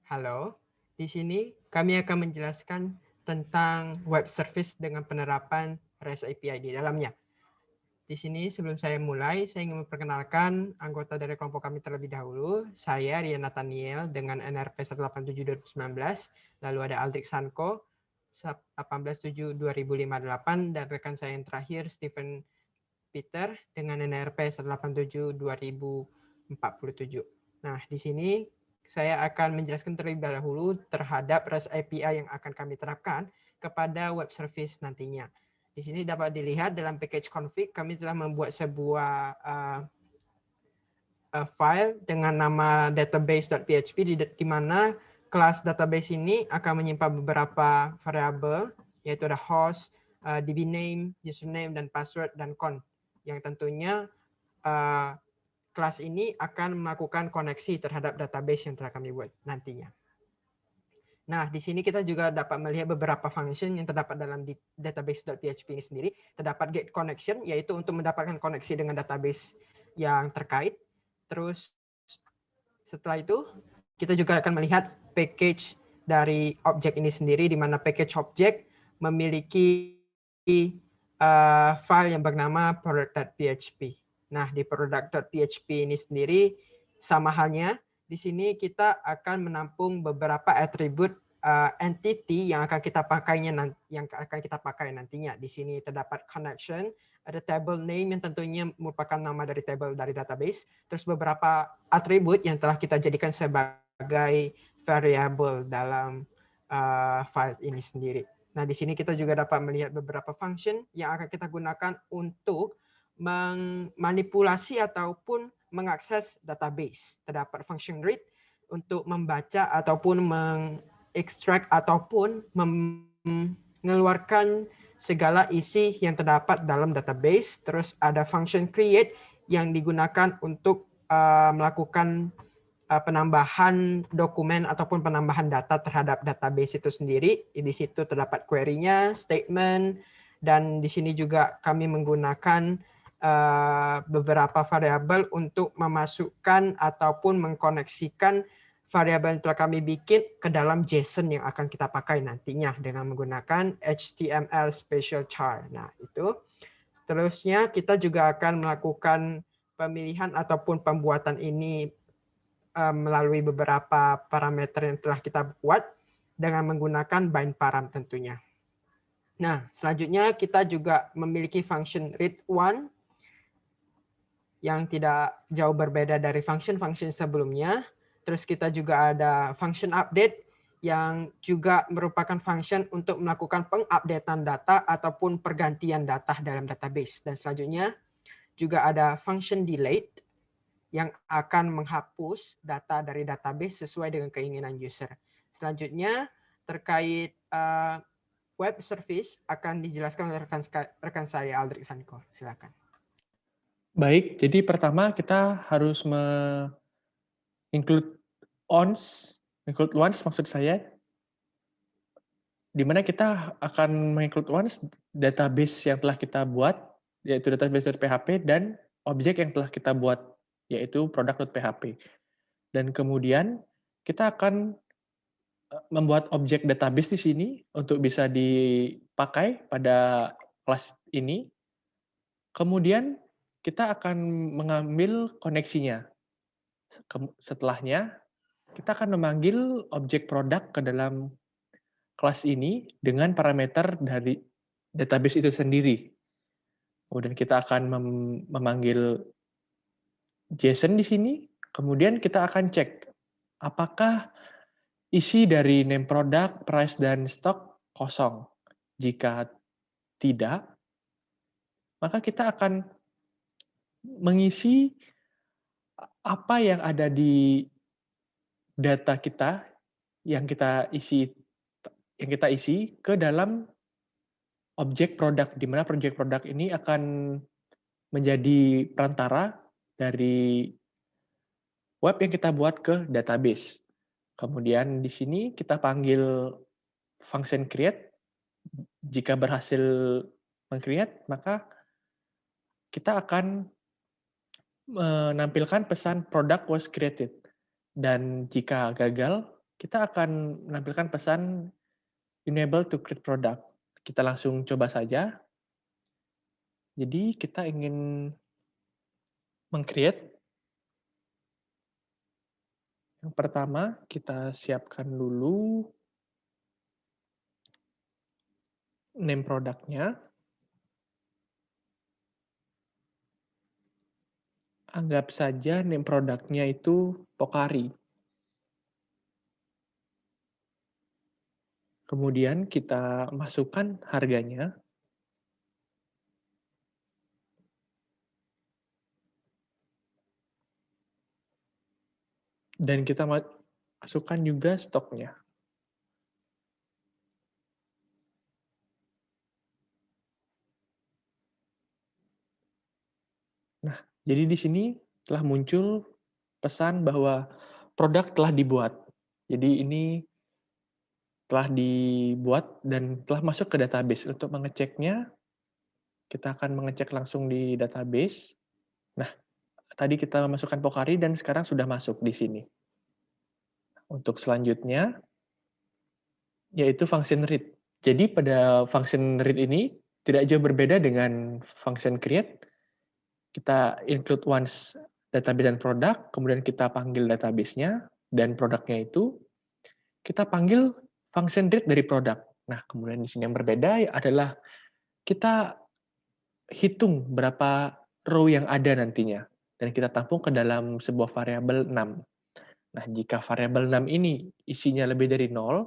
Halo, di sini kami akan menjelaskan tentang web service dengan penerapan REST API di dalamnya. Di sini sebelum saya mulai, saya ingin memperkenalkan anggota dari kelompok kami terlebih dahulu. Saya Rian Nathaniel dengan NRP 187-2019, lalu ada Aldrich Sanko 18/7/2058, dan rekan saya yang terakhir Stephen Peter dengan NRP 187-2047. Nah, di sini saya akan menjelaskan terlebih dahulu terhadap REST API yang akan kami terapkan kepada web service nantinya. Di sini dapat dilihat dalam package config kami telah membuat sebuah file dengan nama database.php di mana kelas database ini akan menyimpan beberapa variabel, yaitu ada host, DB name, username, dan password, dan con, yang tentunya kelas ini akan melakukan koneksi terhadap database yang telah kami buat nantinya. Nah, di sini kita juga dapat melihat beberapa function yang terdapat dalam database.php ini sendiri. Terdapat get connection, yaitu untuk mendapatkan koneksi dengan database yang terkait. Terus setelah itu, kita juga akan melihat package dari objek ini sendiri, di mana package object memiliki file yang bernama product.php. Nah, di product.php ini sendiri sama halnya, di sini kita akan menampung beberapa atribut entity yang akan kita pakai nantinya. Di sini terdapat connection, ada table name yang tentunya merupakan nama dari table dari database, terus beberapa atribut yang telah kita jadikan sebagai variable dalam file ini sendiri. Nah, di sini kita juga dapat melihat beberapa function yang akan kita gunakan untuk memanipulasi ataupun mengakses database. Terdapat function read untuk membaca ataupun mengekstrak ataupun mengeluarkan segala isi yang terdapat dalam database. Terus ada function create yang digunakan untuk melakukan penambahan dokumen ataupun penambahan data terhadap database itu sendiri. Di situ terdapat query-nya, statement, dan di sini juga kami menggunakan beberapa variabel untuk memasukkan ataupun mengkoneksikan variabel yang telah kami bikin ke dalam JSON yang akan kita pakai nantinya dengan menggunakan HTML special char. Nah, itu. Seterusnya kita juga akan melakukan pemilihan ataupun pembuatan ini melalui beberapa parameter yang telah kita buat dengan menggunakan bind param tentunya. Nah, selanjutnya kita juga memiliki function read one yang tidak jauh berbeda dari function-function sebelumnya. Terus kita juga ada function update yang juga merupakan function untuk melakukan pengupdatean data ataupun pergantian data dalam database. Dan selanjutnya juga ada function delete yang akan menghapus data dari database sesuai dengan keinginan user. Selanjutnya terkait web service akan dijelaskan oleh rekan saya Aldrich Sanko. Silakan. Baik, jadi pertama kita harus include once maksud saya, di mana kita akan include once database yang telah kita buat, yaitu database.php, dan objek yang telah kita buat, yaitu product.php. Dan kemudian kita akan membuat objek database di sini untuk bisa dipakai pada kelas ini. Kemudian kita akan mengambil koneksinya. Setelahnya, kita akan memanggil objek produk ke dalam kelas ini dengan parameter dari database itu sendiri. Kemudian kita akan memanggil JSON di sini, kemudian kita akan cek apakah isi dari name product, price, dan stock kosong. Jika tidak, maka kita akan mengisi apa yang ada di data kita yang kita isi ke dalam objek produk, di mana objek produk ini akan menjadi perantara dari web yang kita buat ke database. Kemudian di sini kita panggil function create. Jika berhasil meng-create, maka kita akan menampilkan pesan product was created. Dan jika gagal, kita akan menampilkan pesan enable to create product. Kita langsung coba saja. Jadi kita ingin meng-create. Yang pertama, kita siapkan dulu name produknya. Anggap saja name produknya itu Pocari. Kemudian kita masukkan harganya. Dan kita masukkan juga stoknya. Nah, jadi di sini telah muncul pesan bahwa produk telah dibuat. Jadi ini telah dibuat dan telah masuk ke database. Untuk mengeceknya, kita akan mengecek langsung di database. Nah, tadi kita masukkan Pocari dan sekarang sudah masuk di sini. Untuk selanjutnya, yaitu function read. Jadi pada function read ini tidak jauh berbeda dengan function create. Kita include once database dan produk, kemudian kita panggil database-nya dan produknya itu, kita panggil function read dari produk. Nah, kemudian di sini yang berbeda adalah kita hitung berapa row yang ada nantinya. Dan kita tampung ke dalam sebuah variabel 6. Nah, jika variabel 6 ini isinya lebih dari 0,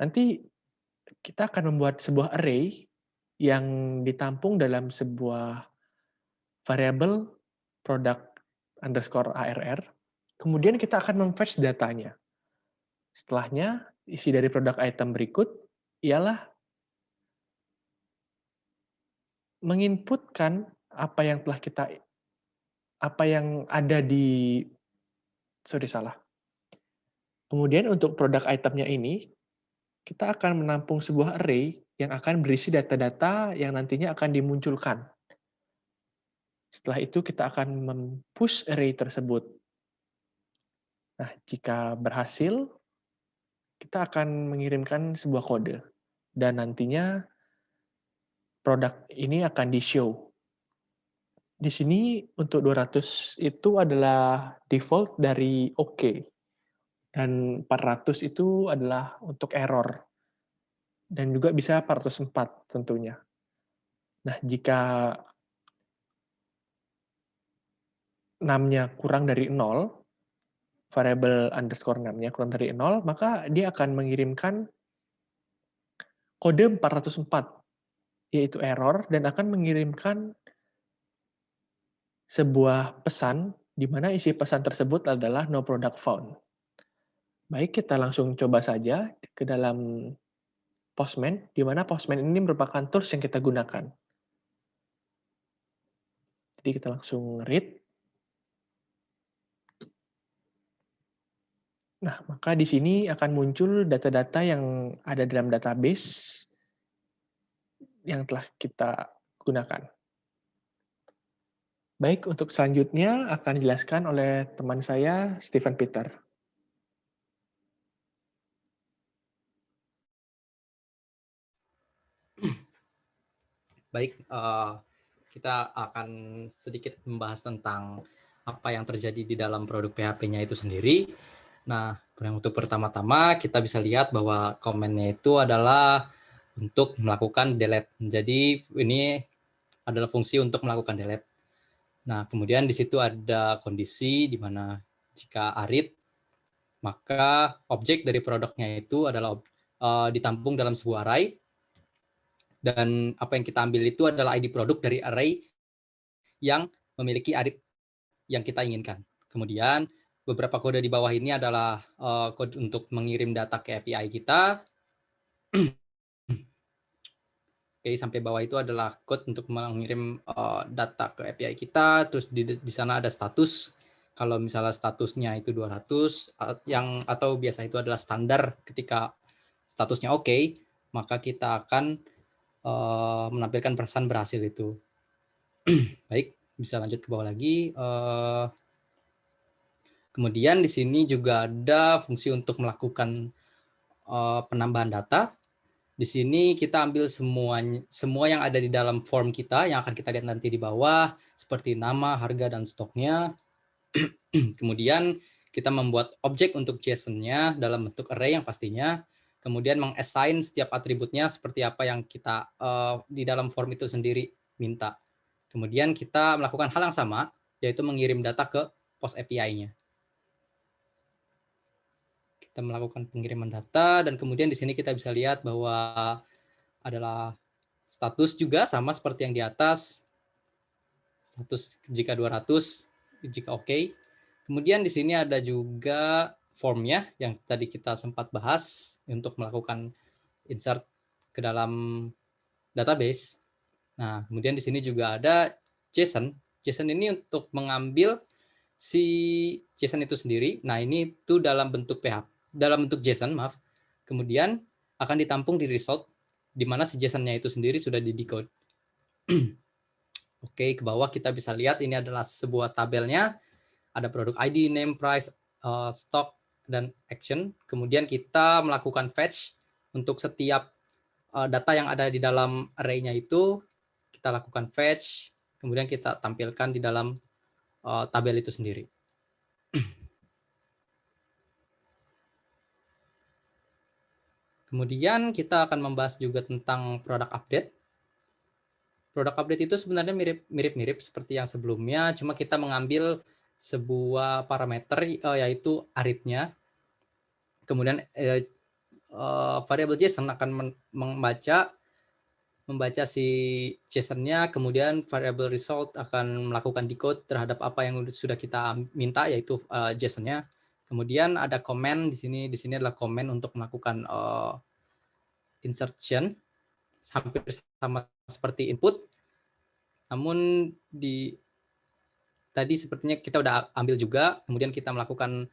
nanti kita akan membuat sebuah array yang ditampung dalam sebuah variabel product underscore ARR. Kemudian kita akan memfetch datanya. Setelahnya, isi dari produk item berikut ialah menginputkan apa yang telah kita apa yang ada di Kemudian untuk produk itemnya ini kita akan menampung sebuah array yang akan berisi data-data yang nantinya akan dimunculkan. Setelah itu kita akan mempush array tersebut. Nah, jika berhasil, kita akan mengirimkan sebuah kode. Dan nantinya produk ini akan di-show. Di sini untuk 200 itu adalah default dari OK. Dan 400 itu adalah untuk error. Dan juga bisa 404 tentunya. Nah, jika 6-nya kurang dari 0, variabel underscore 6-nya kurang dari 0, maka dia akan mengirimkan kode 404, yaitu error, dan akan mengirimkan sebuah pesan, di mana isi pesan tersebut adalah no product found. Baik, kita langsung coba saja ke dalam Postman, di mana Postman ini merupakan tools yang kita gunakan. Jadi kita langsung read. Nah, maka di sini akan muncul data-data yang ada dalam database yang telah kita gunakan. Baik, untuk selanjutnya akan dijelaskan oleh teman saya, Stephen Peter. Baik, kita akan sedikit membahas tentang apa yang terjadi di dalam produk PHP-nya itu sendiri. Nah, yang untuk pertama-tama kita bisa lihat bahwa komennya itu adalah untuk melakukan delete. Jadi ini adalah fungsi untuk melakukan delete. Nah, kemudian di situ ada kondisi di mana jika arid, maka objek dari produknya itu adalah ditampung dalam sebuah array. Dan apa yang kita ambil itu adalah ID produk dari array yang memiliki arid yang kita inginkan. Kemudian beberapa kode di bawah ini adalah kode untuk mengirim data ke API kita. Oke, sampai bawah itu adalah code untuk mengirim data ke API kita. Terus di sana ada status. Kalau misalnya statusnya itu 200, atau biasa itu adalah standar ketika statusnya oke, maka kita akan menampilkan pesan berhasil itu. Baik, bisa lanjut ke bawah lagi. Kemudian di sini juga ada fungsi untuk melakukan penambahan data. Di sini kita ambil semua yang ada di dalam form kita yang akan kita lihat nanti di bawah, seperti nama, harga, dan stoknya. Kemudian kita membuat objek untuk JSON-nya dalam bentuk array yang pastinya. Kemudian meng-assign setiap atributnya seperti apa yang kita di dalam form itu sendiri minta. Kemudian kita melakukan hal yang sama, yaitu mengirim data ke POST API-nya. Kita melakukan pengiriman data, dan kemudian di sini kita bisa lihat bahwa adalah status juga sama seperti yang di atas. Status jika 200, jika oke. Kemudian di sini ada juga formnya yang tadi kita sempat bahas untuk melakukan insert ke dalam database. Nah, kemudian di sini juga ada JSON. JSON ini untuk mengambil si JSON itu sendiri. Nah, ini tuh dalam bentuk JSON, maaf. Kemudian akan ditampung di result, di mana si JSON-nya itu sendiri sudah di-decode. Oke, ke bawah kita bisa lihat ini adalah sebuah tabelnya. Ada produk ID, name, price, stock, dan action. Kemudian kita melakukan fetch untuk setiap data yang ada di dalam array-nya itu. Kita lakukan fetch, kemudian kita tampilkan di dalam tabel itu sendiri. Kemudian kita akan membahas juga tentang product update. Product update itu sebenarnya mirip-mirip seperti yang sebelumnya, cuma kita mengambil sebuah parameter yaitu arid-nya. Kemudian variabel JSON akan membaca si JSON-nya, kemudian variabel result akan melakukan decode terhadap apa yang sudah kita minta, yaitu JSON-nya. Kemudian ada comment di sini adalah comment untuk melakukan insertion, hampir sama seperti input. Namun tadi sepertinya kita udah ambil juga, kemudian kita melakukan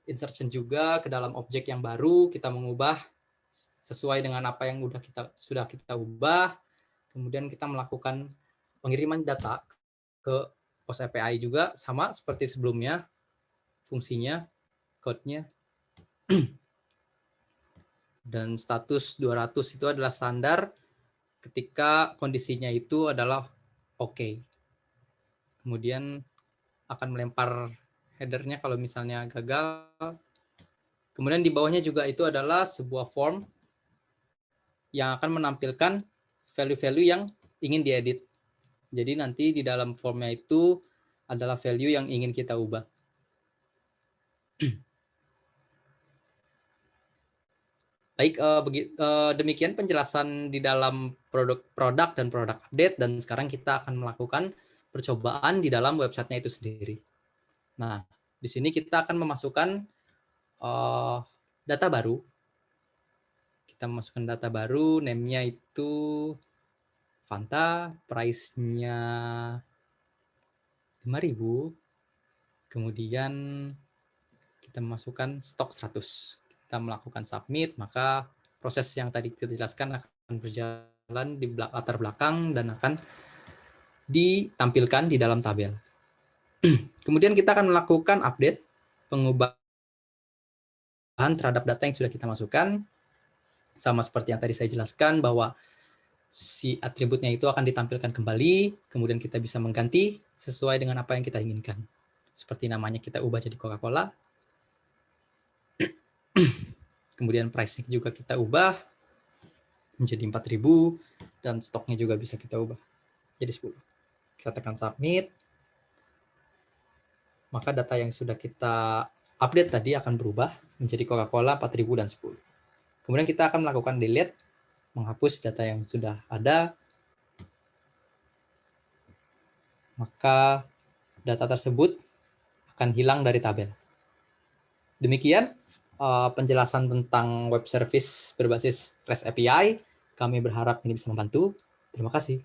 insertion juga ke dalam objek yang baru, kita mengubah sesuai dengan apa yang sudah kita ubah. Kemudian kita melakukan pengiriman data ke POST API juga, sama seperti sebelumnya, fungsinya, code-nya. Dan status 200 itu adalah standar ketika kondisinya itu adalah oke. Kemudian akan melempar header-nya kalau misalnya gagal. Kemudian di bawahnya juga itu adalah sebuah form yang akan menampilkan value-value yang ingin diedit. Jadi nanti di dalam formnya itu adalah value yang ingin kita ubah. Baik, demikian penjelasan di dalam produk dan produk update, dan sekarang kita akan melakukan percobaan di dalam websitenya itu sendiri. Nah, di sini kita akan memasukkan data baru. Kita memasukkan data baru, name-nya itu Fanta, price-nya 5.000. Kemudian kita memasukkan stok 100. Kita melakukan submit, maka proses yang tadi kita jelaskan akan berjalan di latar belakang dan akan ditampilkan di dalam tabel. Kemudian kita akan melakukan update, pengubahan terhadap data yang sudah kita masukkan. Sama seperti yang tadi saya jelaskan, bahwa si atributnya itu akan ditampilkan kembali, kemudian kita bisa mengganti sesuai dengan apa yang kita inginkan. Seperti namanya kita ubah jadi Coca-Cola. Kemudian price-nya juga kita ubah menjadi 4.000, dan stoknya juga bisa kita ubah jadi 10. Kita tekan submit, maka data yang sudah kita update tadi akan berubah menjadi Coca-Cola 4.000 dan 10. Kemudian kita akan melakukan delete, menghapus data yang sudah ada, maka data tersebut akan hilang dari tabel. Demikian penjelasan tentang web service berbasis REST API. Kami berharap ini bisa membantu. Terima kasih.